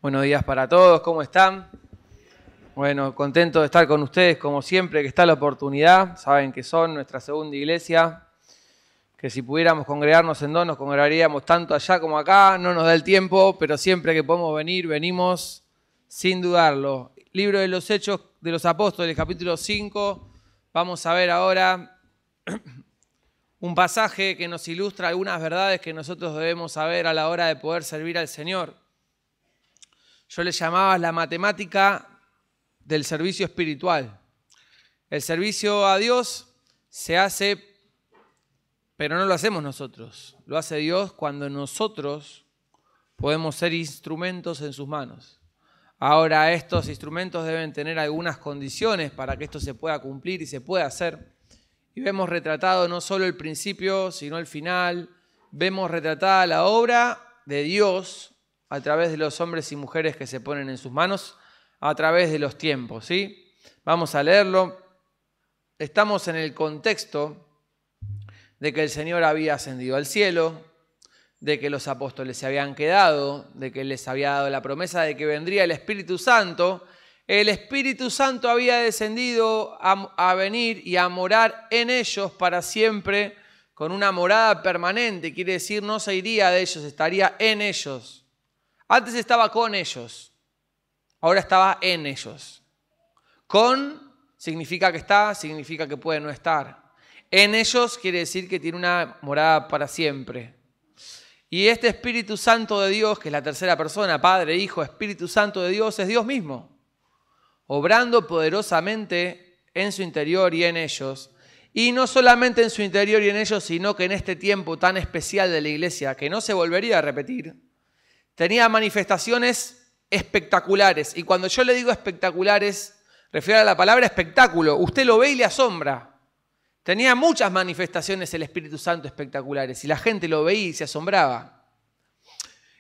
Buenos días para todos, ¿cómo están? Bueno, contento de estar con ustedes como siempre que está la oportunidad. Saben que son nuestra segunda iglesia, que si pudiéramos congregarnos en dos nos congregaríamos tanto allá como acá. No nos da el tiempo, pero siempre que podemos venir, venimos sin dudarlo. Libro de los Hechos de los Apóstoles, capítulo 5. Vamos a ver ahora un pasaje que nos ilustra algunas verdades que nosotros debemos saber a la hora de poder servir al Señor. Yo le llamaba la matemática del servicio espiritual. El servicio a Dios se hace, pero no lo hacemos nosotros. Lo hace Dios cuando nosotros podemos ser instrumentos en sus manos. Ahora, estos instrumentos deben tener algunas condiciones para que esto se pueda cumplir y se pueda hacer. Y vemos retratado no solo el principio, sino el final. Vemos retratada la obra de Dios a través de los hombres y mujeres que se ponen en sus manos, a través de los tiempos, ¿sí? Vamos a leerlo. Estamos en el contexto de que el Señor había ascendido al cielo, de que los apóstoles se habían quedado, de que Él les había dado la promesa de que vendría el Espíritu Santo. El Espíritu Santo había descendido a venir y a morar en ellos para siempre, con una morada permanente. Quiere decir, no se iría de ellos, estaría en ellos. Antes estaba con ellos, ahora estaba en ellos. Con significa que está, significa que puede no estar. En ellos quiere decir que tiene una morada para siempre. Y este Espíritu Santo de Dios, que es la tercera persona, Padre, Hijo, Espíritu Santo de Dios, es Dios mismo, obrando poderosamente en su interior y en ellos. Y no solamente en su interior y en ellos, sino que en este tiempo tan especial de la iglesia, que no se volvería a repetir, tenía manifestaciones espectaculares. Y cuando yo le digo espectaculares, refiero a la palabra espectáculo. Usted lo ve y le asombra. Tenía muchas manifestaciones el Espíritu Santo espectaculares. Y la gente lo veía y se asombraba.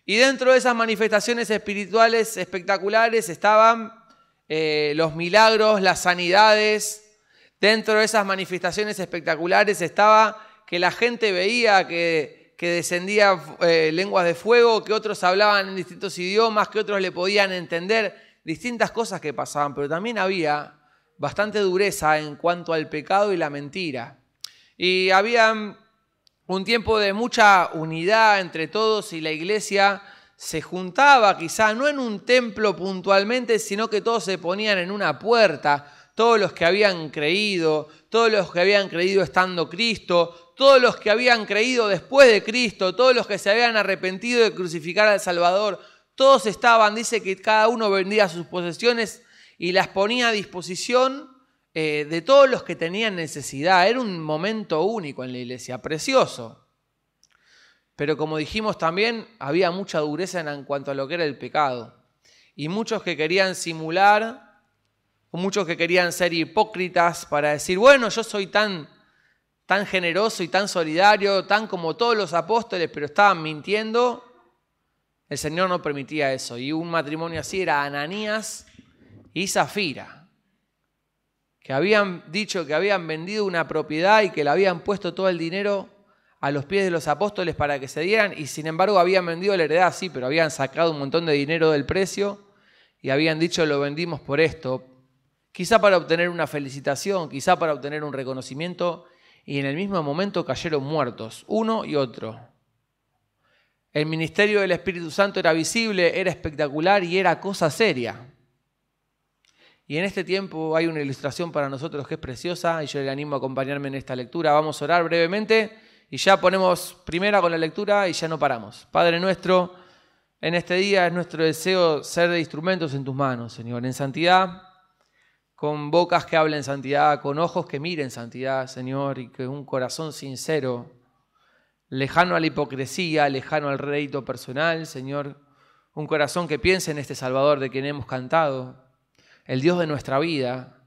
Y dentro de esas manifestaciones espirituales espectaculares estaban los milagros, las sanidades. Dentro de esas manifestaciones espectaculares estaba que la gente veía que descendía lenguas de fuego, que otros hablaban en distintos idiomas, que otros le podían entender, distintas cosas que pasaban, pero también había bastante dureza en cuanto al pecado y la mentira. Y había un tiempo de mucha unidad entre todos y la iglesia se juntaba quizá no en un templo puntualmente, sino que todos se ponían en una puerta, todos los que habían creído, todos los que habían creído estando Cristo, todos los que habían creído después de Cristo, todos los que se habían arrepentido de crucificar al Salvador, todos estaban, dice que cada uno vendía sus posesiones y las ponía a disposición de todos los que tenían necesidad. Era un momento único en la iglesia, precioso. Pero como dijimos también, había mucha dureza en cuanto a lo que era el pecado. Y muchos que querían simular, muchos que querían ser hipócritas para decir, bueno, yo soy tan generoso y tan solidario, tan como todos los apóstoles, pero estaban mintiendo. El Señor no permitía eso. Y un matrimonio así era Ananías y Zafira, que habían dicho que habían vendido una propiedad y que le habían puesto todo el dinero a los pies de los apóstoles para que se dieran, y sin embargo habían vendido la heredad, sí, pero habían sacado un montón de dinero del precio y habían dicho lo vendimos por esto, quizá para obtener una felicitación, quizá para obtener un reconocimiento, y en el mismo momento cayeron muertos, uno y otro. El ministerio del Espíritu Santo era visible, era espectacular y era cosa seria. Y en este tiempo hay una ilustración para nosotros que es preciosa y yo le animo a acompañarme en esta lectura. Vamos a orar brevemente y ya ponemos primera con la lectura y ya no paramos. Padre nuestro, en este día es nuestro deseo ser de instrumentos en tus manos, Señor, en santidad, con bocas que hablen santidad, con ojos que miren santidad, Señor, y con un corazón sincero, lejano a la hipocresía, lejano al rédito personal, Señor, un corazón que piense en este Salvador de quien hemos cantado, el Dios de nuestra vida,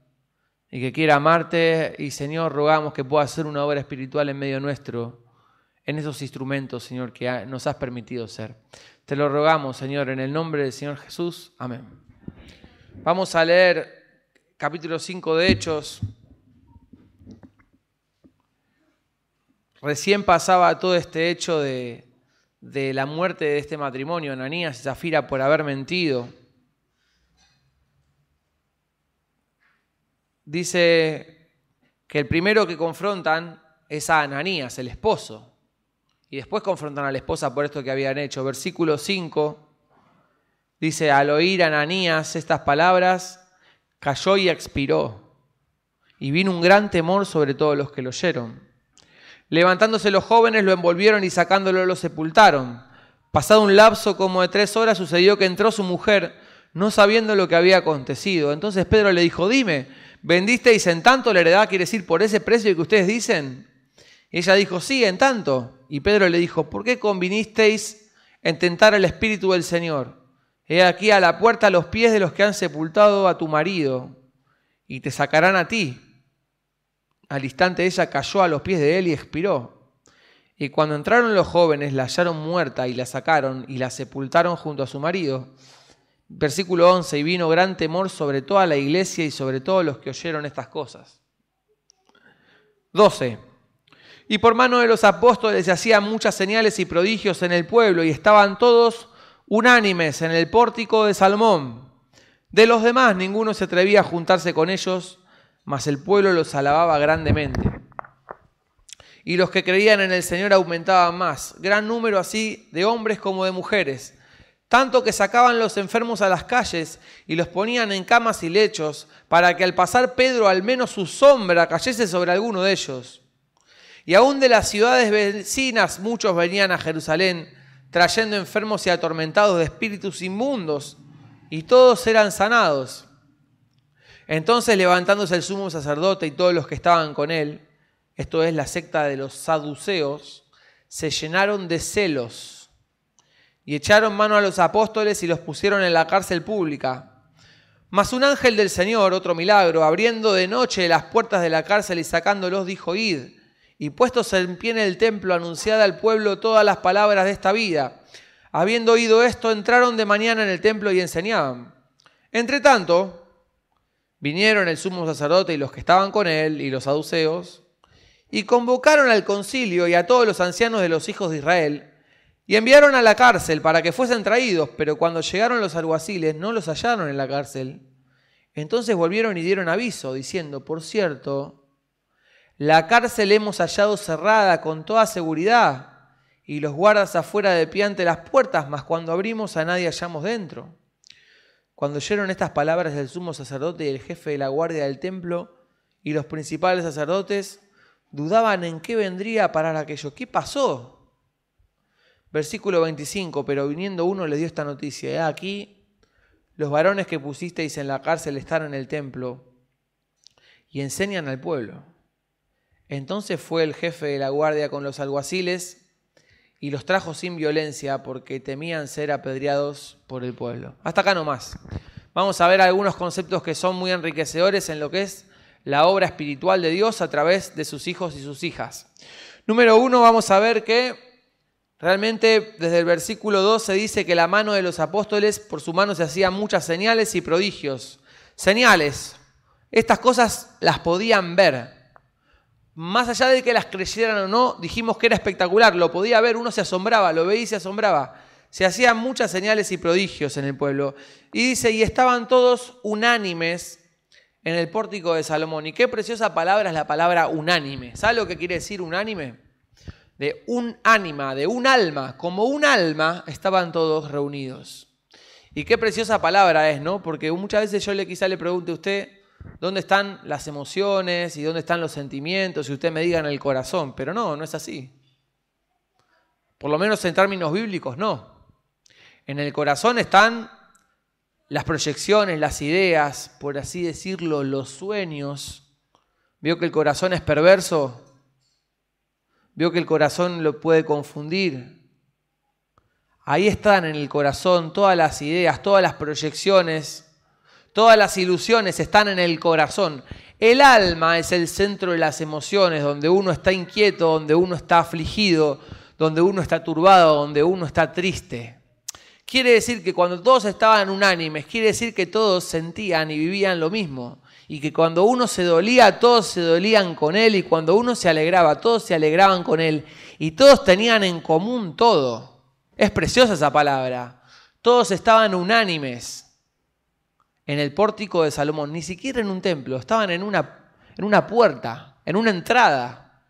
y que quiera amarte, y Señor, rogamos que pueda hacer una obra espiritual en medio nuestro, en esos instrumentos, Señor, que nos has permitido ser. Te lo rogamos, Señor, en el nombre del Señor Jesús. Amén. Vamos a leer capítulo 5 de Hechos. Recién pasaba todo este hecho de de la muerte de este matrimonio, Ananías y Zafira, por haber mentido. Dice que el primero que confrontan es a Ananías, el esposo, y después confrontan a la esposa por esto que habían hecho. Versículo 5 dice: al oír Ananías estas palabras, cayó y expiró, y vino un gran temor sobre todos los que lo oyeron. Levantándose los jóvenes, lo envolvieron y sacándolo lo sepultaron. Pasado un lapso como de 3 horas, sucedió que entró su mujer, no sabiendo lo que había acontecido. Entonces Pedro le dijo: dime, ¿vendisteis en tanto la heredad? ¿Quiere decir por ese precio que ustedes dicen? Y ella dijo: sí, en tanto. Y Pedro le dijo: ¿por qué convinisteis en tentar al Espíritu del Señor? He aquí a la puerta los pies de los que han sepultado a tu marido, y te sacarán a ti. Al instante ella cayó a los pies de él y expiró. Y cuando entraron los jóvenes, la hallaron muerta y la sacaron y la sepultaron junto a su marido. Versículo 11, y vino gran temor sobre toda la iglesia y sobre todos los que oyeron estas cosas. 12. Y por mano de los apóstoles se hacían muchas señales y prodigios en el pueblo, y estaban todos unánimes en el pórtico de Salmón. De los demás ninguno se atrevía a juntarse con ellos, mas el pueblo los alababa grandemente. Y los que creían en el Señor aumentaban más, gran número así de hombres como de mujeres, tanto que sacaban los enfermos a las calles y los ponían en camas y lechos, para que al pasar Pedro al menos su sombra cayese sobre alguno de ellos. Y aún de las ciudades vecinas muchos venían a Jerusalén, trayendo enfermos y atormentados de espíritus inmundos, y todos eran sanados. Entonces, levantándose el sumo sacerdote y todos los que estaban con él, esto es la secta de los saduceos, se llenaron de celos y echaron mano a los apóstoles y los pusieron en la cárcel pública. Mas un ángel del Señor, otro milagro, abriendo de noche las puertas de la cárcel y sacándolos, dijo: id, y puestos en pie en el templo, anunciad al pueblo todas las palabras de esta vida. Habiendo oído esto, entraron de mañana en el templo y enseñaban. Entretanto, vinieron el sumo sacerdote y los que estaban con él y los saduceos, y convocaron al concilio y a todos los ancianos de los hijos de Israel, y enviaron a la cárcel para que fuesen traídos, pero cuando llegaron los alguaciles no los hallaron en la cárcel. Entonces volvieron y dieron aviso, diciendo: por cierto, la cárcel hemos hallado cerrada con toda seguridad, y los guardas afuera de pie ante las puertas, mas cuando abrimos a nadie hallamos dentro. Cuando oyeron estas palabras del sumo sacerdote y el jefe de la guardia del templo y los principales sacerdotes, dudaban en qué vendría a parar aquello. ¿Qué pasó? Versículo 25, pero viniendo uno les dio esta noticia: he aquí, los varones que pusisteis en la cárcel están en el templo y enseñan al pueblo. Entonces fue el jefe de la guardia con los alguaciles y los trajo sin violencia, porque temían ser apedreados por el pueblo. Hasta acá nomás. Vamos a ver algunos conceptos que son muy enriquecedores en lo que es la obra espiritual de Dios a través de sus hijos y sus hijas. Número 1, vamos a ver que realmente desde el versículo 2 se dice que la mano de los apóstoles, por su mano se hacían muchas señales y prodigios. Señales, estas cosas las podían ver. Más allá de que las creyeran o no, dijimos que era espectacular, lo podía ver, uno se asombraba, lo veía y se asombraba. Se hacían muchas señales y prodigios en el pueblo. Y dice, y estaban todos unánimes en el pórtico de Salomón. Y qué preciosa palabra es la palabra unánime. ¿Sabe lo que quiere decir unánime? De un ánima, de un alma. Como un alma estaban todos reunidos. Y qué preciosa palabra es, ¿no? Porque muchas veces yo quizá le pregunte a usted, ¿dónde están las emociones y dónde están los sentimientos? Y usted me diga en el corazón, pero no es así. Por lo menos en términos bíblicos, no. En el corazón están las proyecciones, las ideas, por así decirlo, los sueños. ¿Vio que el corazón es perverso? ¿Vio que el corazón lo puede confundir? Ahí están en el corazón todas las ideas, todas las proyecciones. Todas las ilusiones están en el corazón. El alma es el centro de las emociones, donde uno está inquieto, donde uno está afligido, donde uno está turbado, donde uno está triste. Quiere decir que cuando todos estaban unánimes, quiere decir que todos sentían y vivían lo mismo. Y que cuando uno se dolía, todos se dolían con él. Y cuando uno se alegraba, todos se alegraban con él. Y todos tenían en común todo. Es preciosa esa palabra. Todos estaban unánimes en el pórtico de Salomón, ni siquiera en un templo, estaban en una puerta, en una entrada.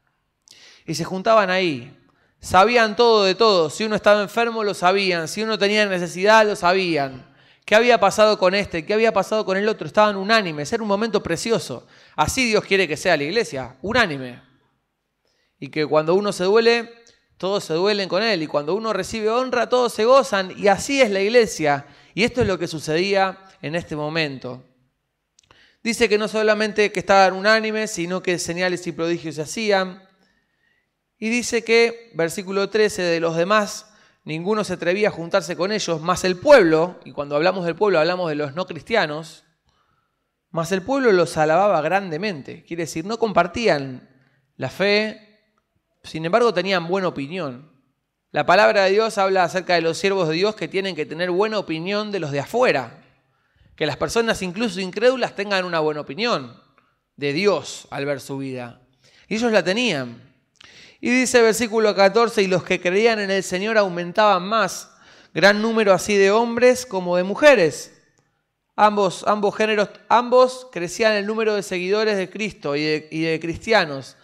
Y se juntaban ahí. Sabían todo de todo. Si uno estaba enfermo, lo sabían. Si uno tenía necesidad, lo sabían. ¿Qué había pasado con este? ¿Qué había pasado con el otro? Estaban unánimes. Era un momento precioso. Así Dios quiere que sea la iglesia, unánime. Y que cuando uno se duele, todos se duelen con él. Y cuando uno recibe honra, todos se gozan. Y así es la iglesia. Y esto es lo que sucedía en este momento. Dice que no solamente que estaban unánimes, sino que señales y prodigios se hacían. Y dice que, versículo 13, de los demás, ninguno se atrevía a juntarse con ellos, más el pueblo, y cuando hablamos del pueblo hablamos de los no cristianos, más el pueblo los alababa grandemente. Quiere decir, no compartían la fe, sin embargo tenían buena opinión. La palabra de Dios habla acerca de los siervos de Dios que tienen que tener buena opinión de los de afuera. Que las personas incluso incrédulas tengan una buena opinión de Dios al ver su vida. Y ellos la tenían. Y dice versículo 14, y los que creían en el Señor aumentaban más, gran número así de hombres como de mujeres. Ambos géneros, ambos crecían el número de seguidores de Cristo y de cristianos.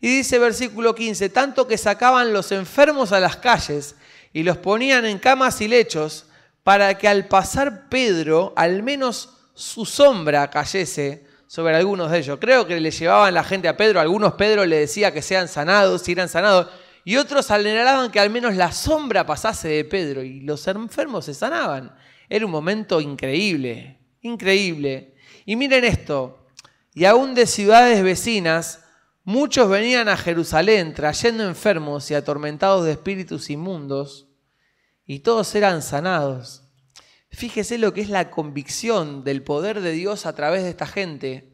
Y dice versículo 15, tanto que sacaban los enfermos a las calles y los ponían en camas y lechos, para que al pasar Pedro, al menos su sombra cayese sobre algunos de ellos. Creo que le llevaban la gente a Pedro, algunos Pedro le decía que sean sanados, si eran sanados, y otros anhelaban que al menos la sombra pasase de Pedro, y los enfermos se sanaban. Era un momento increíble, increíble. Y miren esto, y aún de ciudades vecinas, muchos venían a Jerusalén trayendo enfermos y atormentados de espíritus inmundos, y todos eran sanados. Fíjese lo que es la convicción del poder de Dios a través de esta gente.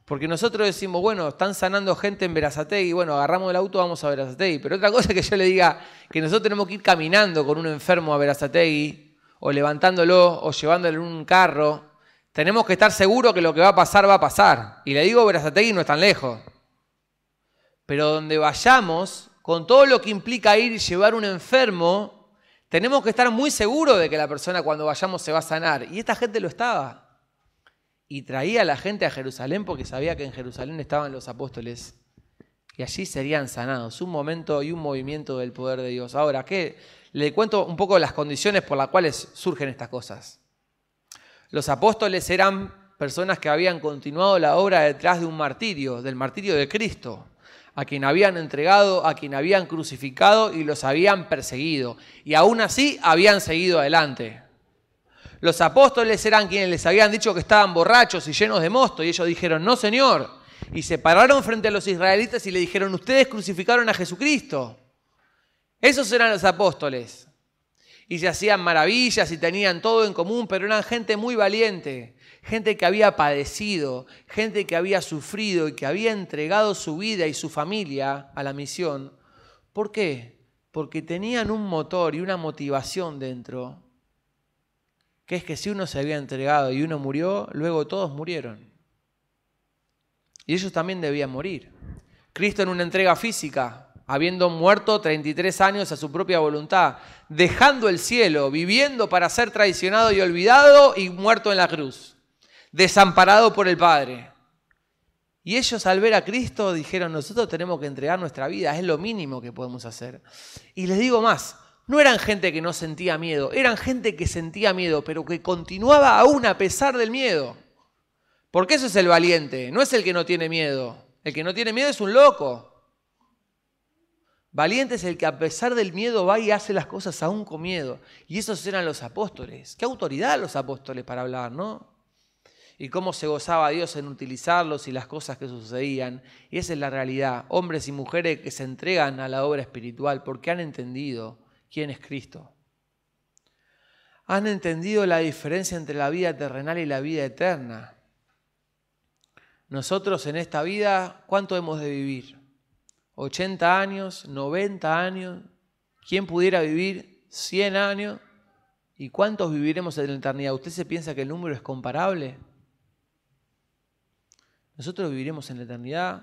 Porque nosotros decimos, bueno, están sanando gente en Berazategui, bueno, agarramos el auto, vamos a Berazategui. Pero otra cosa es que yo le diga que nosotros tenemos que ir caminando con un enfermo a Berazategui, o levantándolo, o llevándolo en un carro. Tenemos que estar seguros que lo que va a pasar, va a pasar. Y le digo, Berazategui no es tan lejos. Pero donde vayamos, con todo lo que implica ir y llevar un enfermo, tenemos que estar muy seguros de que la persona cuando vayamos se va a sanar. Y esta gente lo estaba. Y traía a la gente a Jerusalén porque sabía que en Jerusalén estaban los apóstoles. Y allí serían sanados. Un momento y un movimiento del poder de Dios. Ahora, ¿qué? Le cuento un poco las condiciones por las cuales surgen estas cosas. Los apóstoles eran personas que habían continuado la obra detrás de un martirio, del martirio de Cristo, a quien habían entregado, a quien habían crucificado y los habían perseguido. Y aún así habían seguido adelante. Los apóstoles eran quienes les habían dicho que estaban borrachos y llenos de mosto. Y ellos dijeron, no señor. Y se pararon frente a los israelitas y le dijeron, ustedes crucificaron a Jesucristo. Esos eran los apóstoles. Y se hacían maravillas y tenían todo en común, pero eran gente muy valiente. Gente que había padecido, gente que había sufrido y que había entregado su vida y su familia a la misión. ¿Por qué? Porque tenían un motor y una motivación dentro, que es que si uno se había entregado y uno murió, luego todos murieron. Y ellos también debían morir. Cristo en una entrega física, habiendo muerto 33 años a su propia voluntad, dejando el cielo, viviendo para ser traicionado y olvidado y muerto en la cruz. Desamparado por el Padre. Y ellos al ver a Cristo dijeron, nosotros tenemos que entregar nuestra vida, es lo mínimo que podemos hacer. Y les digo más, no eran gente que no sentía miedo, eran gente que sentía miedo, pero que continuaba aún a pesar del miedo. Porque eso es el valiente, no es el que no tiene miedo. El que no tiene miedo es un loco. Valiente es el que a pesar del miedo va y hace las cosas aún con miedo. Y esos eran los apóstoles. Qué autoridad los apóstoles para hablar, ¿no? Y cómo se gozaba Dios en utilizarlos y las cosas que sucedían. Y esa es la realidad. Hombres y mujeres que se entregan a la obra espiritual porque han entendido quién es Cristo. Han entendido la diferencia entre la vida terrenal y la vida eterna. Nosotros en esta vida, ¿cuánto hemos de vivir? 80 años, 90 años. ¿Quién pudiera vivir 100 años? ¿Y cuántos viviremos en la eternidad? ¿Usted se piensa que el número es comparable? Nosotros viviremos en la eternidad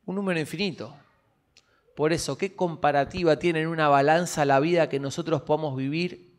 un número infinito. Por eso, ¿qué comparativa tiene en una balanza la vida que nosotros podamos vivir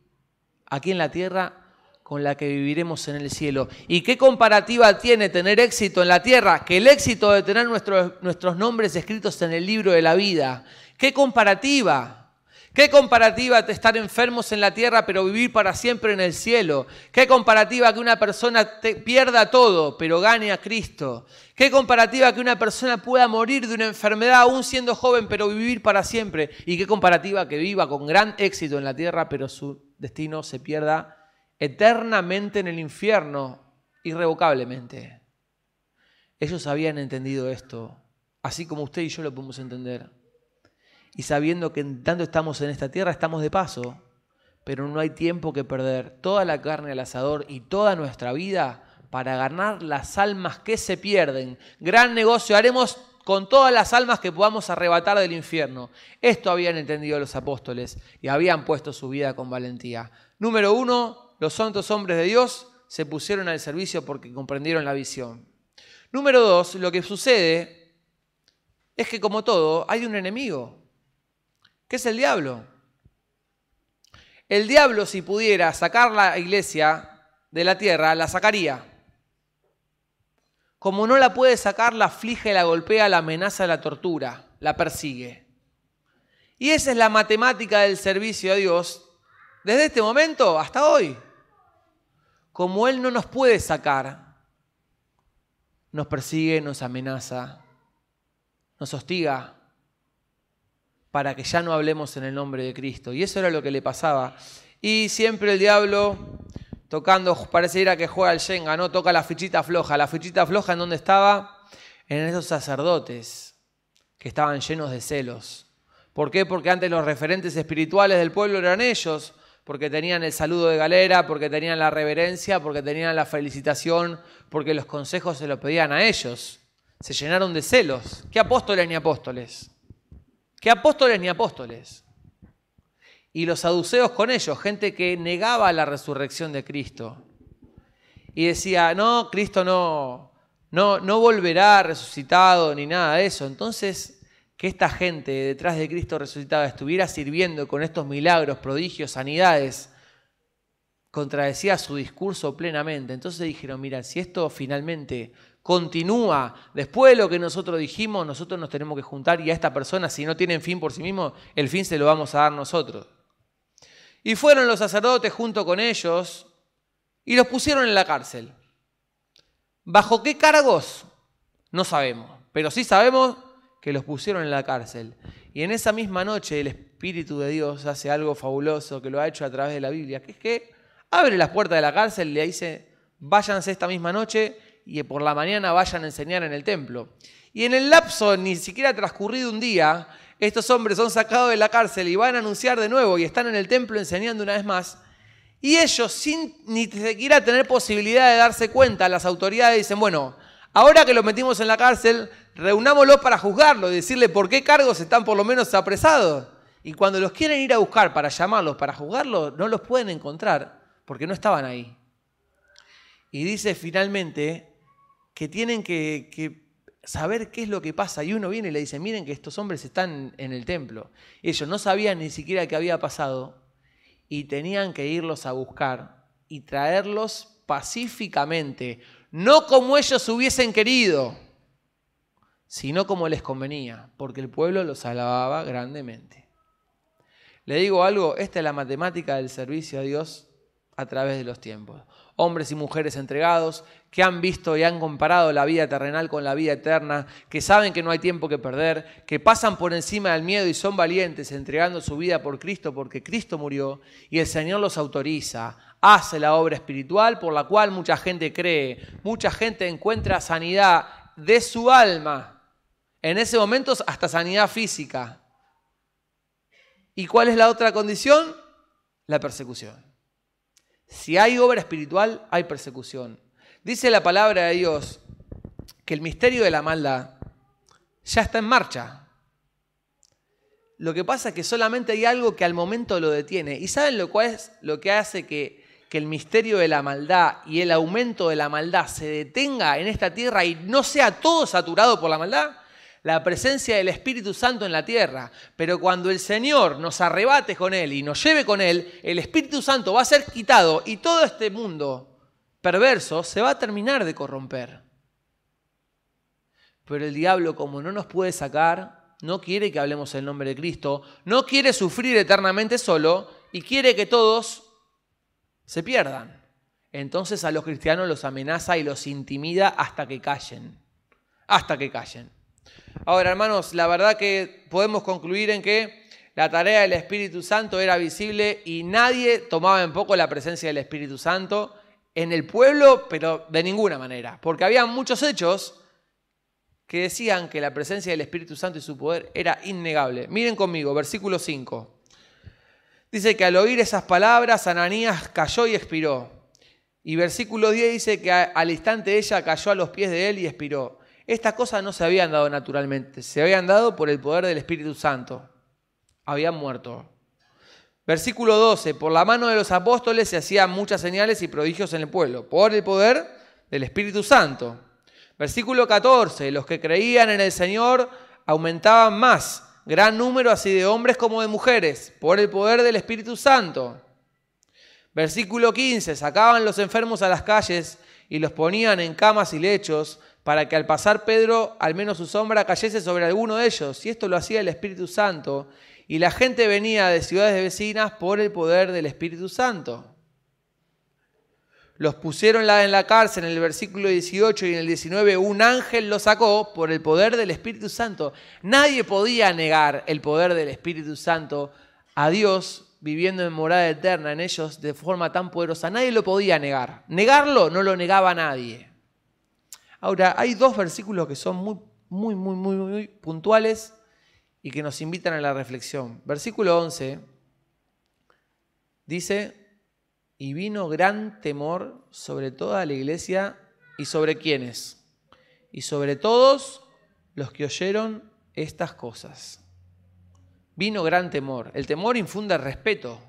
aquí en la tierra con la que viviremos en el cielo? ¿Y qué comparativa tiene tener éxito en la tierra que el éxito de tener nuestros nombres escritos en el libro de la vida? ¿Qué comparativa? ¿Qué comparativa de estar enfermos en la tierra pero vivir para siempre en el cielo? ¿Qué comparativa que una persona pierda todo pero gane a Cristo? ¿Qué comparativa que una persona pueda morir de una enfermedad aún siendo joven pero vivir para siempre? ¿Y qué comparativa que viva con gran éxito en la tierra pero su destino se pierda eternamente en el infierno, irrevocablemente? Ellos habían entendido esto, así como usted y yo lo podemos entender. Y sabiendo que en tanto estamos en esta tierra, estamos de paso, pero no hay tiempo que perder. Toda la carne al asador y toda nuestra vida para ganar las almas que se pierden. Gran negocio haremos con todas las almas que podamos arrebatar del infierno. Esto habían entendido los apóstoles y habían puesto su vida con valentía. Número 1, los santos hombres de Dios se pusieron al servicio porque comprendieron la visión. Número 2, lo que sucede es que como todo, hay un enemigo. ¿Qué es el diablo? El diablo, si pudiera sacar la iglesia de la tierra, la sacaría. Como no la puede sacar, la aflige, la golpea, la amenaza, la tortura, la persigue. Y esa es la matemática del servicio a Dios desde este momento hasta hoy. Como Él no nos puede sacar, nos persigue, nos amenaza, nos hostiga, para que ya no hablemos en el nombre de Cristo. Y eso era lo que le pasaba. Y siempre el diablo, tocando, pareciera que juega al Shenga, ¿no? Toca la fichita floja. ¿La fichita floja en dónde estaba? En esos sacerdotes que estaban llenos de celos. ¿Por qué? Porque antes los referentes espirituales del pueblo eran ellos, porque tenían el saludo de galera, porque tenían la reverencia, porque tenían la felicitación, porque los consejos se los pedían a ellos. Se llenaron de celos. ¿Qué apóstoles ni apóstoles? ¿Qué apóstoles ni apóstoles? Y los saduceos con ellos, gente que negaba la resurrección de Cristo. Y decía, no, Cristo no volverá resucitado ni nada de eso. Entonces, que esta gente detrás de Cristo resucitado estuviera sirviendo con estos milagros, prodigios, sanidades, contradecía su discurso plenamente. Entonces dijeron, mira, si esto finalmente continúa después de lo que nosotros dijimos, nosotros nos tenemos que juntar y a esta persona, si no tienen fin por sí mismos, el fin se lo vamos a dar nosotros. Y fueron los sacerdotes junto con ellos y los pusieron en la cárcel. ¿Bajo qué cargos? No sabemos, pero sí sabemos que los pusieron en la cárcel. Y en esa misma noche el Espíritu de Dios hace algo fabuloso que lo ha hecho a través de la Biblia, que es que abre las puertas de la cárcel y le dice, váyanse esta misma noche y por la mañana vayan a enseñar en el templo. Y en el lapso, ni siquiera transcurrido un día, estos hombres son sacados de la cárcel y van a anunciar de nuevo y están en el templo enseñando una vez más. Y ellos, sin ni siquiera tener posibilidad de darse cuenta, las autoridades dicen, bueno, ahora que lo metimos en la cárcel, reunámoslo para juzgarlo y decirle por qué cargos están por lo menos apresados. Y cuando los quieren ir a buscar para llamarlos, para juzgarlos, no los pueden encontrar porque no estaban ahí. Y dice finalmente que tienen que saber qué es lo que pasa. Y uno viene y le dice, miren que estos hombres están en el templo. Ellos no sabían ni siquiera qué había pasado y tenían que irlos a buscar y traerlos pacíficamente. No como ellos hubiesen querido, sino como les convenía, porque el pueblo los alababa grandemente. Le digo algo, esta es la matemática del servicio a Dios a través de los tiempos. Hombres y mujeres entregados, que han visto y han comparado la vida terrenal con la vida eterna, que saben que no hay tiempo que perder, que pasan por encima del miedo y son valientes entregando su vida por Cristo porque Cristo murió y el Señor los autoriza, hace la obra espiritual por la cual mucha gente cree, mucha gente encuentra sanidad de su alma, en ese momento hasta sanidad física. ¿Y cuál es la otra condición? La persecución. Si hay obra espiritual, hay persecución. Dice la palabra de Dios que el misterio de la maldad ya está en marcha. Lo que pasa es que solamente hay algo que al momento lo detiene. ¿Y saben lo cual es lo que hace que el misterio de la maldad y el aumento de la maldad se detenga en esta tierra y no sea todo saturado por la maldad? la presencia del Espíritu Santo en la tierra. Pero cuando el Señor nos arrebate con Él y nos lleve con Él, el Espíritu Santo va a ser quitado y todo este mundo perverso se va a terminar de corromper. Pero el diablo, como no nos puede sacar, no quiere que hablemos el nombre de Cristo, no quiere sufrir eternamente solo y quiere que todos se pierdan. Entonces a los cristianos los amenaza y los intimida hasta que callen. Hasta que callen. Ahora, hermanos, la verdad que podemos concluir en que la tarea del Espíritu Santo era visible y nadie tomaba en poco la presencia del Espíritu Santo en el pueblo, pero de ninguna manera. Porque había muchos hechos que decían que la presencia del Espíritu Santo y su poder era innegable. Miren conmigo, versículo 5. Dice que al oír esas palabras, Ananías cayó y expiró. Y versículo 10 dice que al instante ella cayó a los pies de él y expiró. Estas cosas no se habían dado naturalmente, se habían dado por el poder del Espíritu Santo. Habían muerto. Versículo 12. Por la mano de los apóstoles se hacían muchas señales y prodigios en el pueblo, por el poder del Espíritu Santo. Versículo 14, los que creían en el Señor aumentaban más, gran número así de hombres como de mujeres, por el poder del Espíritu Santo. Versículo 15, sacaban los enfermos a las calles y los ponían en camas y lechos, para que al pasar Pedro, al menos su sombra cayese sobre alguno de ellos. Y esto lo hacía el Espíritu Santo, y la gente venía de ciudades vecinas por el poder del Espíritu Santo. Los pusieron en la cárcel en el versículo 18 y en el 19 un ángel los sacó por el poder del Espíritu Santo. Nadie podía negar el poder del Espíritu Santo a Dios viviendo en morada eterna en ellos de forma tan poderosa. Nadie lo podía negar. Negarlo no lo negaba nadie. Ahora, hay dos versículos que son muy puntuales y que nos invitan a la reflexión. Versículo 11 dice: y vino gran temor sobre toda la iglesia. ¿Y sobre quiénes? Y sobre todos los que oyeron estas cosas. Vino gran temor. El temor infunde respeto,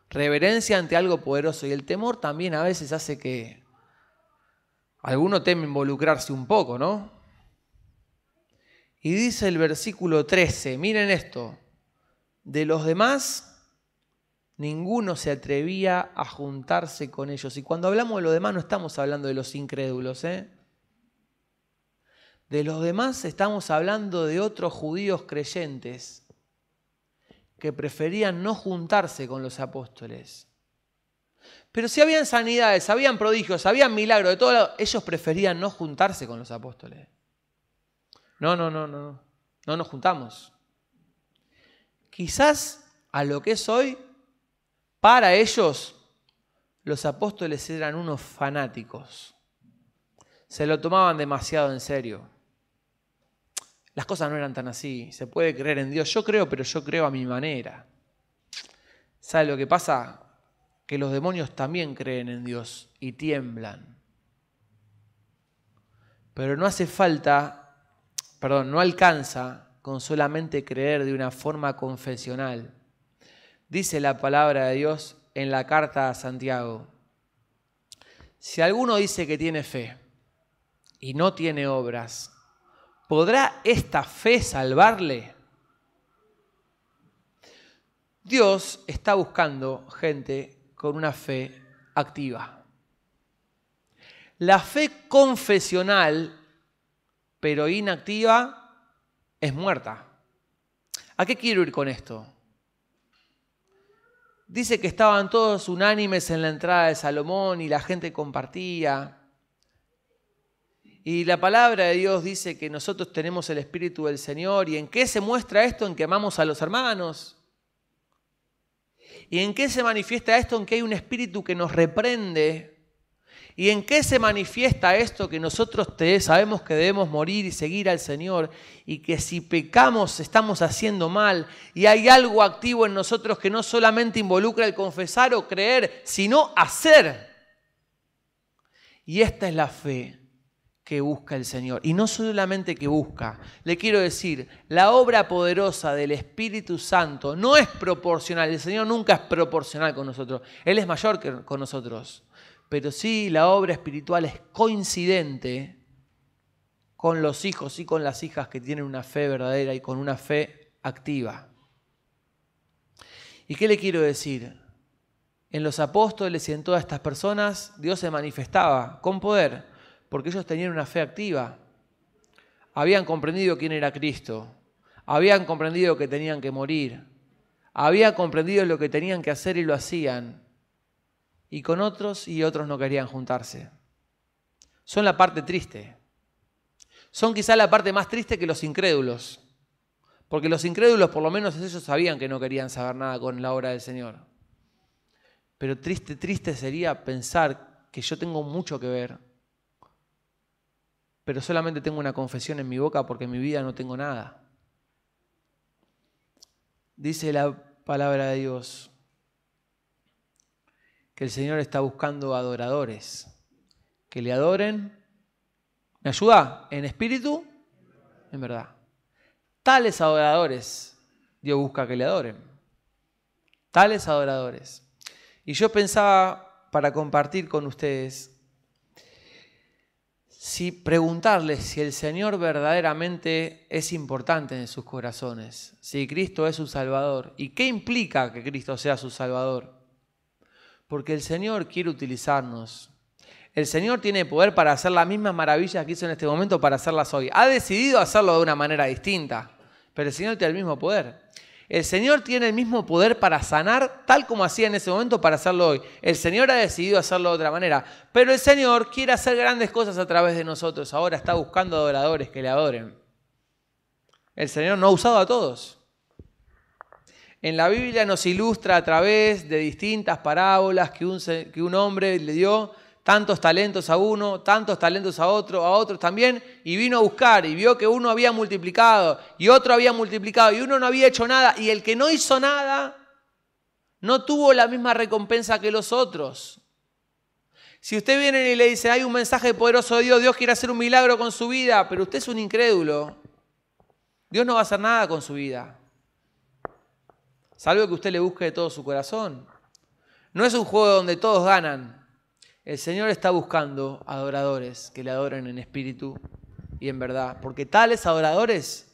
reverencia ante algo poderoso. Y el temor también a veces hace que alguno teme involucrarse un poco, ¿no? Y dice el versículo 13, miren esto: de los demás ninguno se atrevía a juntarse con ellos. Y cuando hablamos de los demás no estamos hablando de los incrédulos, ¿eh? De los demás estamos hablando de otros judíos creyentes que preferían no juntarse con los apóstoles. Pero si habían sanidades, habían prodigios, habían milagros, de todo, ellos preferían no juntarse con los apóstoles. No nos juntamos. Quizás a lo que es hoy, para ellos, los apóstoles eran unos fanáticos. Se lo tomaban demasiado en serio. Las cosas no eran tan así. Se puede creer en Dios. Yo creo, pero yo creo a mi manera. ¿Sabe lo que pasa? Que los demonios también creen en Dios y tiemblan. Pero no alcanza con solamente creer de una forma confesional. Dice la palabra de Dios en la carta a Santiago: si alguno dice que tiene fe y no tiene obras, ¿podrá esta fe salvarle? Dios está buscando gente con una fe activa. La fe confesional, pero inactiva, es muerta. ¿A qué quiero ir con esto? Dice que estaban todos unánimes en la entrada de Salomón y la gente compartía. Y la palabra de Dios dice que nosotros tenemos el Espíritu del Señor. ¿Y en qué se muestra esto? En que amamos a los hermanos. ¿Y en qué se manifiesta esto? En que hay un Espíritu que nos reprende. ¿Y en qué se manifiesta esto? Que nosotros sabemos que debemos morir y seguir al Señor, y que si pecamos estamos haciendo mal, y hay algo activo en nosotros que no solamente involucra el confesar o creer, sino hacer. Y esta es la fe que busca el Señor. Y no solamente que busca, le quiero decir, la obra poderosa del Espíritu Santo no es proporcional. El Señor nunca es proporcional con nosotros. Él es mayor que con nosotros. Pero sí, la obra espiritual es coincidente con los hijos y con las hijas que tienen una fe verdadera y con una fe activa. ¿Y qué le quiero decir? En los apóstoles y en todas estas personas, Dios se manifestaba con poder, porque ellos tenían una fe activa. Habían comprendido quién era Cristo, habían comprendido que tenían que morir, habían comprendido lo que tenían que hacer y lo hacían. Y con otros y otros no querían juntarse. Son la parte triste. Son quizá la parte más triste que los incrédulos. Porque los incrédulos, por lo menos ellos sabían que no querían saber nada con la obra del Señor. Pero triste sería pensar que yo tengo mucho que ver, pero solamente tengo una confesión en mi boca porque en mi vida no tengo nada. Dice la palabra de Dios que el Señor está buscando adoradores que le adoren. ¿Me ayuda? ¿En espíritu? En verdad. Tales adoradores Dios busca que le adoren. Tales adoradores. Y yo pensaba, para compartir con ustedes, preguntarles si el Señor verdaderamente es importante en sus corazones, si Cristo es su Salvador. ¿Y qué implica que Cristo sea su Salvador? Porque el Señor quiere utilizarnos. El Señor tiene poder para hacer las mismas maravillas que hizo en este momento, para hacerlas hoy. Ha decidido hacerlo de una manera distinta, pero el Señor tiene el mismo poder. El Señor tiene el mismo poder para sanar, tal como hacía en ese momento, para hacerlo hoy. El Señor ha decidido hacerlo de otra manera, pero el Señor quiere hacer grandes cosas a través de nosotros. Ahora está buscando adoradores que le adoren. El Señor no ha usado a todos. En la Biblia nos ilustra a través de distintas parábolas que un hombre le dio tantos talentos a uno, tantos talentos a otros también, y vino a buscar y vio que uno había multiplicado y otro había multiplicado y uno no había hecho nada, y el que no hizo nada no tuvo la misma recompensa que los otros. Si usted viene y le dice, hay un mensaje poderoso de Dios, Dios quiere hacer un milagro con su vida, pero usted es un incrédulo, Dios no va a hacer nada con su vida, salvo que usted le busque de todo su corazón. No es un juego donde todos ganan. El Señor está buscando adoradores que le adoren en espíritu y en verdad, porque tales adoradores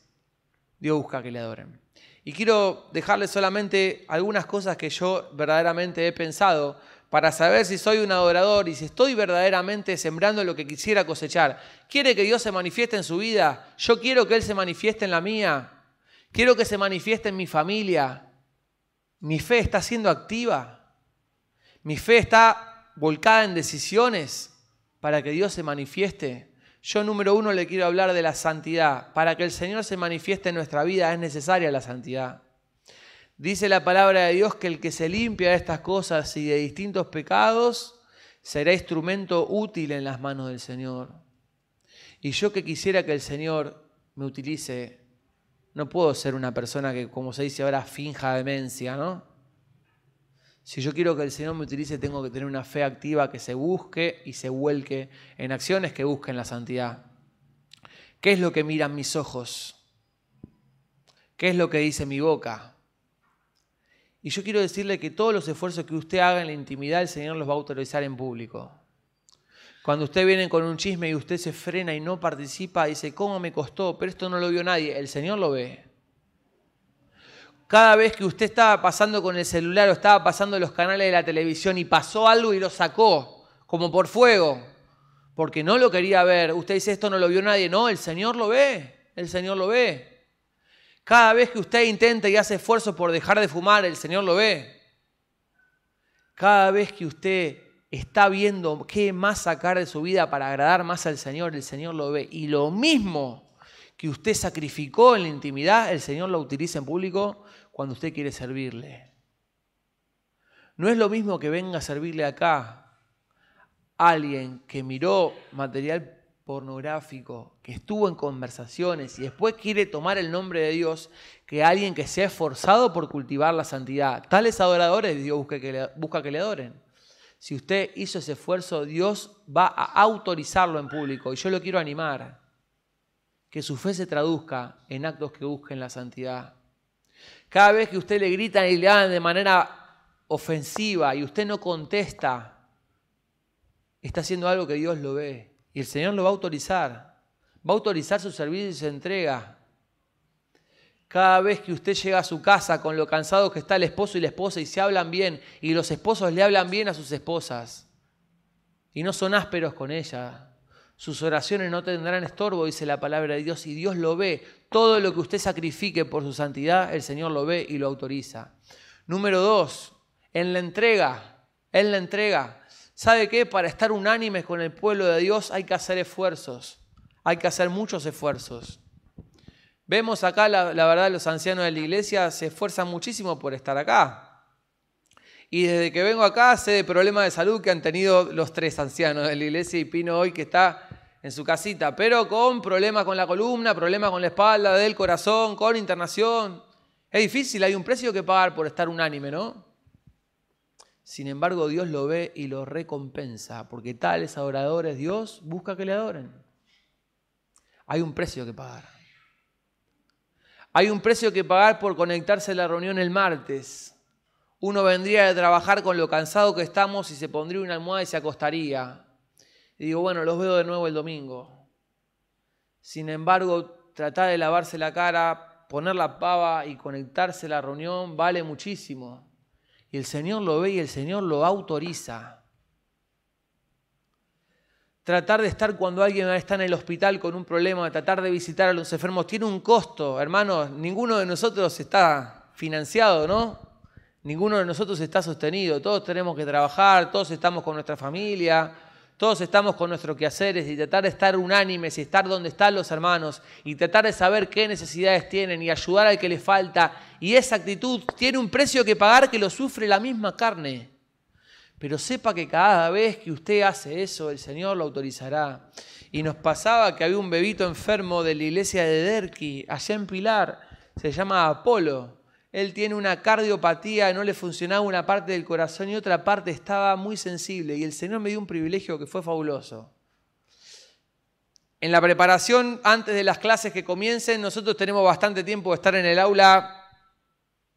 Dios busca que le adoren. Y quiero dejarles solamente algunas cosas que yo verdaderamente he pensado para saber si soy un adorador y si estoy verdaderamente sembrando lo que quisiera cosechar. ¿Quiere que Dios se manifieste en su vida? Yo quiero que Él se manifieste en la mía. Quiero que se manifieste en mi familia. Mi fe está siendo activa. Mi fe está volcada en decisiones para que Dios se manifieste. Yo, número uno, le quiero hablar de la santidad. Para que el Señor se manifieste en nuestra vida es necesaria la santidad. Dice la palabra de Dios que el que se limpia de estas cosas y de distintos pecados será instrumento útil en las manos del Señor. Y yo que quisiera que el Señor me utilice, no puedo ser una persona que, como se dice ahora, finja demencia, ¿no? Si yo quiero que el Señor me utilice, tengo que tener una fe activa que se busque y se vuelque en acciones que busquen la santidad. ¿Qué es lo que miran mis ojos? ¿Qué es lo que dice mi boca? Y yo quiero decirle que todos los esfuerzos que usted haga en la intimidad, el Señor los va a autorizar en público. Cuando usted viene con un chisme y usted se frena y no participa, dice, ¿cómo me costó? Pero esto no lo vio nadie. El Señor lo ve. Cada vez que usted estaba pasando con el celular o estaba pasando los canales de la televisión y pasó algo y lo sacó, como por fuego, porque no lo quería ver, usted dice, esto no lo vio nadie. No, el Señor lo ve, el Señor lo ve. Cada vez que usted intenta y hace esfuerzo por dejar de fumar, el Señor lo ve. Cada vez que usted está viendo qué más sacar de su vida para agradar más al Señor, el Señor lo ve. Y lo mismo que usted sacrificó en la intimidad, el Señor lo utiliza en público cuando usted quiere servirle. No es lo mismo que venga a servirle acá alguien que miró material pornográfico, que estuvo en conversaciones y después quiere tomar el nombre de Dios, que alguien que se ha esforzado por cultivar la santidad. Tales adoradores Dios busca que le adoren. Si usted hizo ese esfuerzo, Dios va a autorizarlo en público. Y yo lo quiero animar, que su fe se traduzca en actos que busquen la santidad. Cada vez que usted le gritan y le hablan de manera ofensiva y usted no contesta, está haciendo algo que Dios lo ve y el Señor lo va a autorizar. Va a autorizar su servicio y su entrega. Cada vez que usted llega a su casa con lo cansado que está el esposo y la esposa y se hablan bien, y los esposos le hablan bien a sus esposas, y no son ásperos con ella, sus oraciones no tendrán estorbo, dice la palabra de Dios, y Dios lo ve. Todo lo que usted sacrifique por su santidad, el Señor lo ve y lo autoriza. Número 2, en la entrega. ¿Sabe qué? Para estar unánimes con el pueblo de Dios hay que hacer esfuerzos, hay que hacer muchos esfuerzos. Vemos acá, la verdad, los ancianos de la iglesia se esfuerzan muchísimo por estar acá. Y desde que vengo acá sé de problemas de salud que han tenido los 3 ancianos de la iglesia y Pino hoy que está en su casita, pero con problemas con la columna, problemas con la espalda, del corazón, con internación. Es difícil, hay un precio que pagar por estar unánime, ¿no? Sin embargo, Dios lo ve y lo recompensa, porque tales adoradores Dios busca que le adoren. Hay un precio que pagar. Hay un precio que pagar por conectarse a la reunión el martes. Uno vendría de trabajar con lo cansado que estamos y se pondría una almohada y se acostaría. Y digo, bueno, los veo de nuevo el domingo. Sin embargo, tratar de lavarse la cara, poner la pava y conectarse a la reunión vale muchísimo. Y el Señor lo ve y el Señor lo autoriza. Tratar de estar cuando alguien está en el hospital con un problema, tratar de visitar a los enfermos, tiene un costo, hermanos. Ninguno de nosotros está financiado, ¿no? Ninguno de nosotros está sostenido. Todos tenemos que trabajar, todos estamos con nuestra familia, todos estamos con nuestros quehaceres y tratar de estar unánimes y estar donde están los hermanos y tratar de saber qué necesidades tienen y ayudar al que les falta. Y esa actitud tiene un precio que pagar que lo sufre la misma carne. Pero sepa que cada vez que usted hace eso, el Señor lo autorizará. Y nos pasaba que había un bebito enfermo de la iglesia de Derqui, allá en Pilar, se llama Apolo. Él tiene una cardiopatía, no le funcionaba una parte del corazón y otra parte estaba muy sensible. Y el Señor me dio un privilegio que fue fabuloso. En la preparación, antes de las clases que comiencen, nosotros tenemos bastante tiempo de estar en el aula,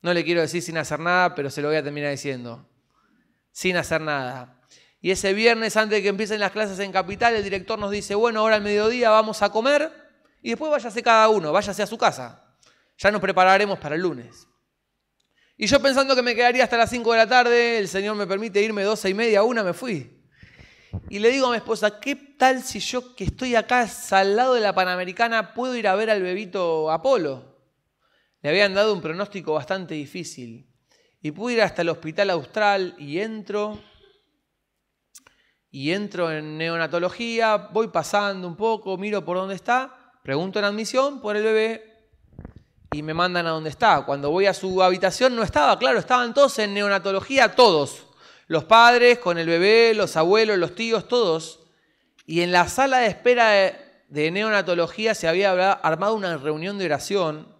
no le quiero decir sin hacer nada, pero se lo voy a terminar diciendo. Sin hacer nada. Y ese viernes, antes de que empiecen las clases en Capital, el director nos dice, bueno, ahora al mediodía vamos a comer y después váyase cada uno, váyase a su casa. Ya nos prepararemos para el lunes. Y yo pensando que me quedaría hasta las 5 de la tarde, el Señor me permite irme 12:30, 1, me fui. Y le digo a mi esposa, ¿qué tal si yo que estoy acá al lado de la Panamericana puedo ir a ver al bebito Apolo? Le habían dado un pronóstico bastante difícil. Y pude ir hasta el Hospital Austral y entro en neonatología, voy pasando un poco, miro por dónde está, pregunto en admisión por el bebé y me mandan a dónde está. Cuando voy a su habitación no estaba, claro, estaban todos en neonatología, todos. Los padres con el bebé, los abuelos, los tíos, todos. Y en la sala de espera de neonatología se había armado una reunión de oración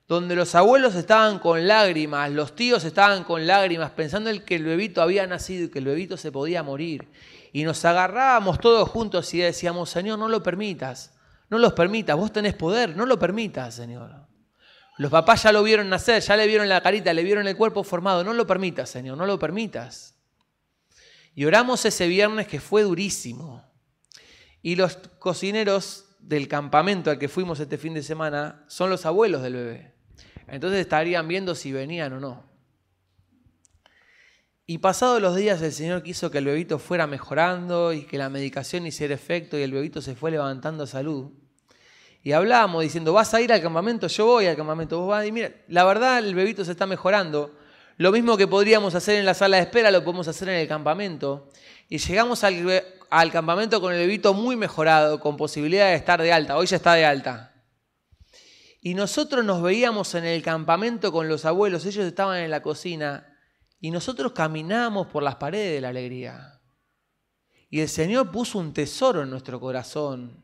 donde los abuelos estaban con lágrimas, los tíos estaban con lágrimas, pensando en que el bebito había nacido y que el bebito se podía morir. Y nos agarrábamos todos juntos y decíamos, Señor, no lo permitas, no los permitas, vos tenés poder, no lo permitas, Señor. Los papás ya lo vieron nacer, ya le vieron la carita, le vieron el cuerpo formado, no lo permitas, Señor, no lo permitas. Y oramos ese viernes que fue durísimo. Y los cocineros del campamento al que fuimos este fin de semana son los abuelos del bebé. Entonces estarían viendo si venían o no. Y pasados los días el Señor quiso que el bebito fuera mejorando y que la medicación hiciera efecto y el bebito se fue levantando a salud. Y hablábamos diciendo, ¿vas a ir al campamento? Yo voy al campamento, vos vas. Y mira, la verdad el bebito se está mejorando. Lo mismo que podríamos hacer en la sala de espera lo podemos hacer en el campamento. Y llegamos al campamento con el bebito muy mejorado, con posibilidad de estar de alta. Hoy ya está de alta. Y nosotros nos veíamos en el campamento con los abuelos, ellos estaban en la cocina y nosotros caminábamos por las paredes de la alegría. Y el Señor puso un tesoro en nuestro corazón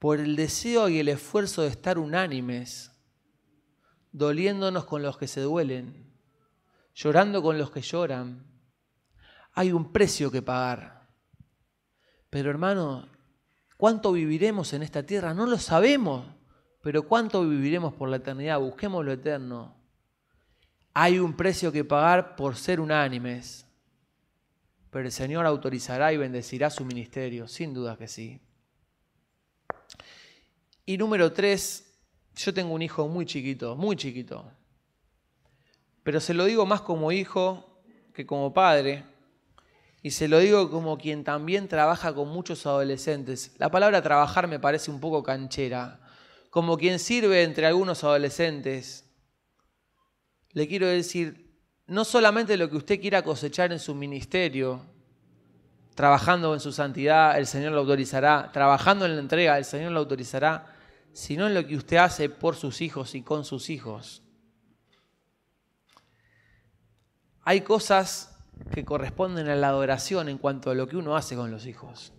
por el deseo y el esfuerzo de estar unánimes, doliéndonos con los que se duelen, llorando con los que lloran. Hay un precio que pagar. Pero hermano, ¿cuánto viviremos en esta tierra? No lo sabemos. Pero ¿cuánto viviremos por la eternidad? Busquemos lo eterno. Hay un precio que pagar por ser unánimes. Pero el Señor autorizará y bendecirá su ministerio, sin duda que sí. Y número 3, yo tengo un hijo muy chiquito, pero se lo digo más como hijo que como padre, y se lo digo como quien también trabaja con muchos adolescentes. La palabra trabajar me parece un poco canchera, como quien sirve entre algunos adolescentes. Le quiero decir, no solamente lo que usted quiera cosechar en su ministerio, trabajando en su santidad, el Señor lo autorizará, trabajando en la entrega, el Señor lo autorizará, sino en lo que usted hace por sus hijos y con sus hijos. Hay cosas que corresponden a la adoración en cuanto a lo que uno hace con los hijos.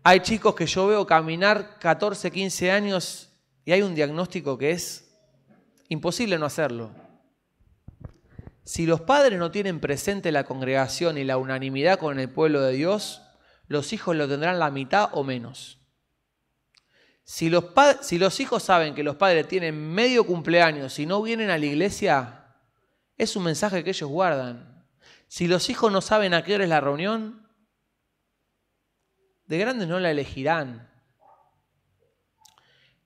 Hay chicos que yo veo caminar 14, 15 años y hay un diagnóstico que es imposible no hacerlo. Si los padres no tienen presente la congregación y la unanimidad con el pueblo de Dios, los hijos lo tendrán la mitad o menos. Si los hijos saben que los padres tienen medio cumpleaños y no vienen a la iglesia, es un mensaje que ellos guardan. Si los hijos no saben a qué hora es la reunión, de grandes no la elegirán.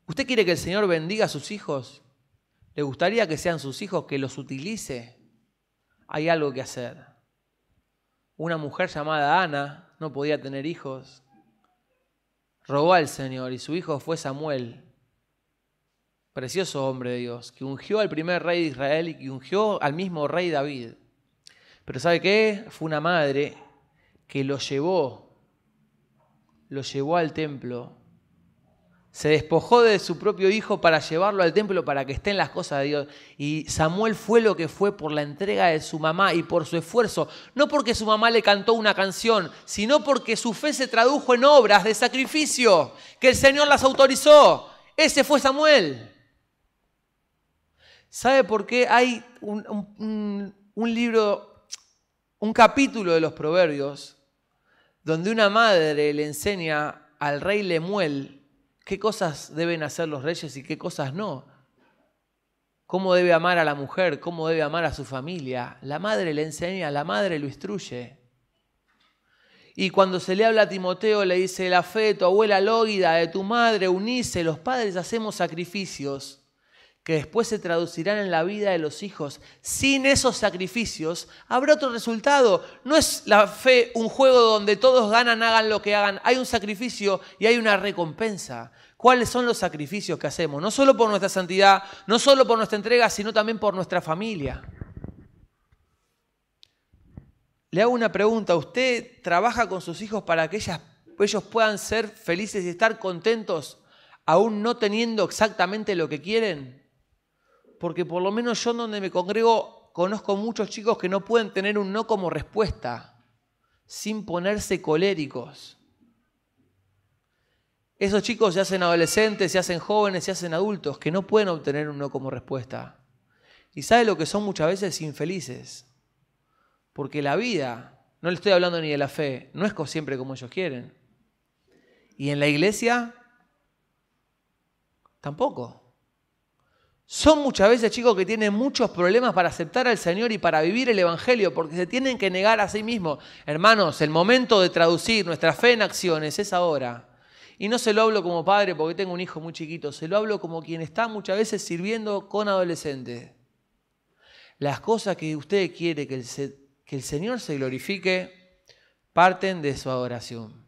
¿Usted quiere que el Señor bendiga a sus hijos? ¿Le gustaría que sean sus hijos que los utilice? Hay algo que hacer. Una mujer llamada Ana no podía tener hijos. Rogó al Señor y su hijo fue Samuel. Precioso hombre de Dios, que ungió al primer rey de Israel y que ungió al mismo rey David. Pero ¿sabe qué? Fue una madre que lo llevó al templo. Se despojó de su propio hijo para llevarlo al templo para que esté en las cosas de Dios. Y Samuel fue lo que fue por la entrega de su mamá y por su esfuerzo. No porque su mamá le cantó una canción, sino porque su fe se tradujo en obras de sacrificio, que el Señor las autorizó. Ese fue Samuel. ¿Sabe por qué hay un libro, un capítulo de los Proverbios, donde una madre le enseña al rey Lemuel qué cosas deben hacer los reyes y qué cosas no? Cómo debe amar a la mujer, cómo debe amar a su familia. La madre le enseña, la madre lo instruye. Y cuando se le habla a Timoteo, le dice, la fe de tu abuela Lógida, de tu madre Eunice, los padres hacemos sacrificios que después se traducirán en la vida de los hijos. Sin esos sacrificios habrá otro resultado. No es la fe un juego donde todos ganan, hagan lo que hagan. Hay un sacrificio y hay una recompensa. ¿Cuáles son los sacrificios que hacemos? No solo por nuestra santidad, no solo por nuestra entrega, sino también por nuestra familia. Le hago una pregunta. ¿Usted trabaja con sus hijos para que ellos puedan ser felices y estar contentos aún no teniendo exactamente lo que quieren? Porque por lo menos yo donde me congrego conozco muchos chicos que no pueden tener un no como respuesta sin ponerse coléricos. Esos chicos se hacen adolescentes, se hacen jóvenes, se hacen adultos que no pueden obtener un no como respuesta. ¿Y sabe lo que son muchas veces? Infelices. Porque la vida, no le estoy hablando ni de la fe, no es siempre como ellos quieren. Y en la iglesia, tampoco. Son muchas veces chicos que tienen muchos problemas para aceptar al Señor y para vivir el Evangelio, porque se tienen que negar a sí mismos. Hermanos, el momento de traducir nuestra fe en acciones es ahora. Y no se lo hablo como padre porque tengo un hijo muy chiquito, se lo hablo como quien está muchas veces sirviendo con adolescentes. Las cosas que usted quiere que el Señor se glorifique parten de su adoración.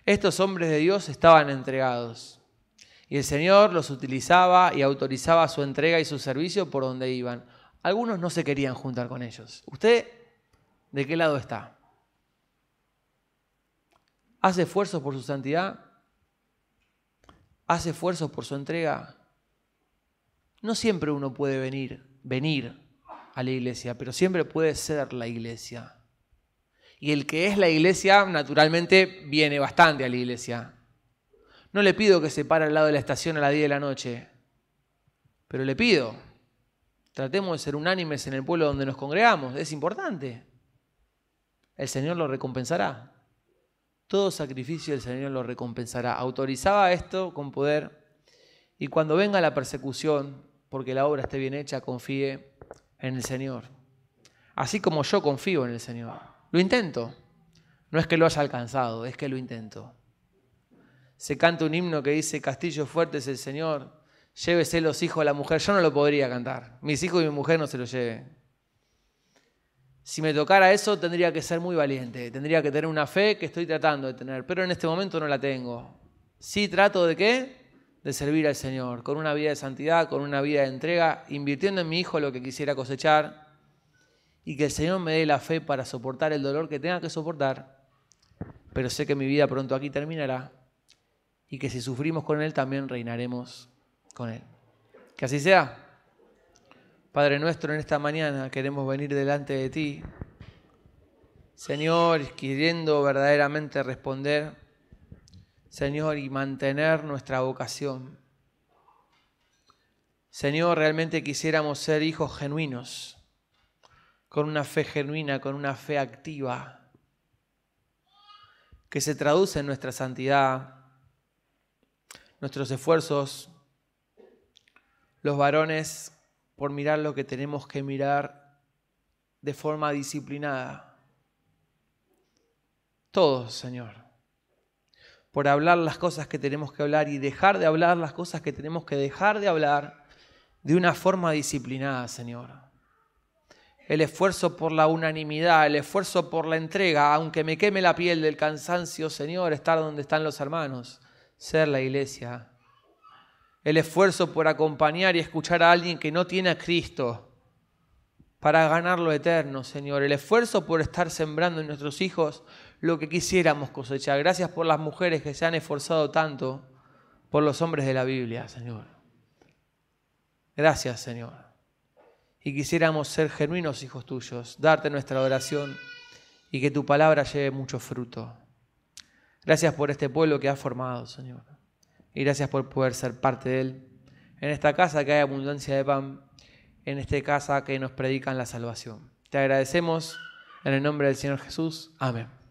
Estos hombres de Dios estaban entregados. Y el Señor los utilizaba y autorizaba su entrega y su servicio por donde iban. Algunos no se querían juntar con ellos. ¿Usted de qué lado está? ¿Hace esfuerzos por su santidad? ¿Hace esfuerzos por su entrega? No siempre uno puede venir a la iglesia, pero siempre puede ser la iglesia. Y el que es la iglesia, naturalmente, viene bastante a la iglesia. No le pido que se pare al lado de la estación a las 10 de la noche, pero le pido, tratemos de ser unánimes en el pueblo donde nos congregamos, es importante. El Señor lo recompensará. Todo sacrificio el Señor lo recompensará. Autorizaba esto con poder y cuando venga la persecución, porque la obra esté bien hecha, confíe en el Señor. Así como yo confío en el Señor. Lo intento. No es que lo haya alcanzado, es que lo intento. se canta un himno que dice, castillo fuerte es el Señor, llévese los hijos a la mujer. Yo no lo podría cantar. Mis hijos y mi mujer no se lo lleven. Si me tocara eso, tendría que ser muy valiente. Tendría que tener una fe que estoy tratando de tener, pero en este momento no la tengo. Sí trato de ¿qué? De servir al Señor, con una vida de santidad, con una vida de entrega, invirtiendo en mi hijo lo que quisiera cosechar, y que el Señor me dé la fe para soportar el dolor que tenga que soportar. Pero sé que mi vida pronto aquí terminará, y que si sufrimos con Él, también reinaremos con Él. Que así sea. Padre nuestro, en esta mañana queremos venir delante de ti, Señor, queriendo verdaderamente responder, Señor, y mantener nuestra vocación. Señor, realmente quisiéramos ser hijos genuinos, con una fe genuina, con una fe activa, que se traduce en nuestra santidad, nuestros esfuerzos, los varones, por mirar lo que tenemos que mirar de forma disciplinada. Todos, Señor. Por hablar las cosas que tenemos que hablar y dejar de hablar las cosas que tenemos que dejar de hablar de una forma disciplinada, Señor. El esfuerzo por la unanimidad, el esfuerzo por la entrega, aunque me queme la piel del cansancio, Señor, estar donde están los hermanos, ser la iglesia. El esfuerzo por acompañar y escuchar a alguien que no tiene a Cristo para ganar lo eterno, Señor. El esfuerzo por estar sembrando en nuestros hijos lo que quisiéramos cosechar. Gracias por las mujeres que se han esforzado tanto por los hombres de la Biblia, Señor. Gracias, Señor. Y quisiéramos ser genuinos hijos tuyos, darte nuestra adoración y que tu palabra lleve mucho fruto. Gracias por este pueblo que has formado, Señor. Y gracias por poder ser parte de él. En esta casa que hay abundancia de pan, en esta casa que nos predican la salvación. Te agradecemos en el nombre del Señor Jesús. Amén.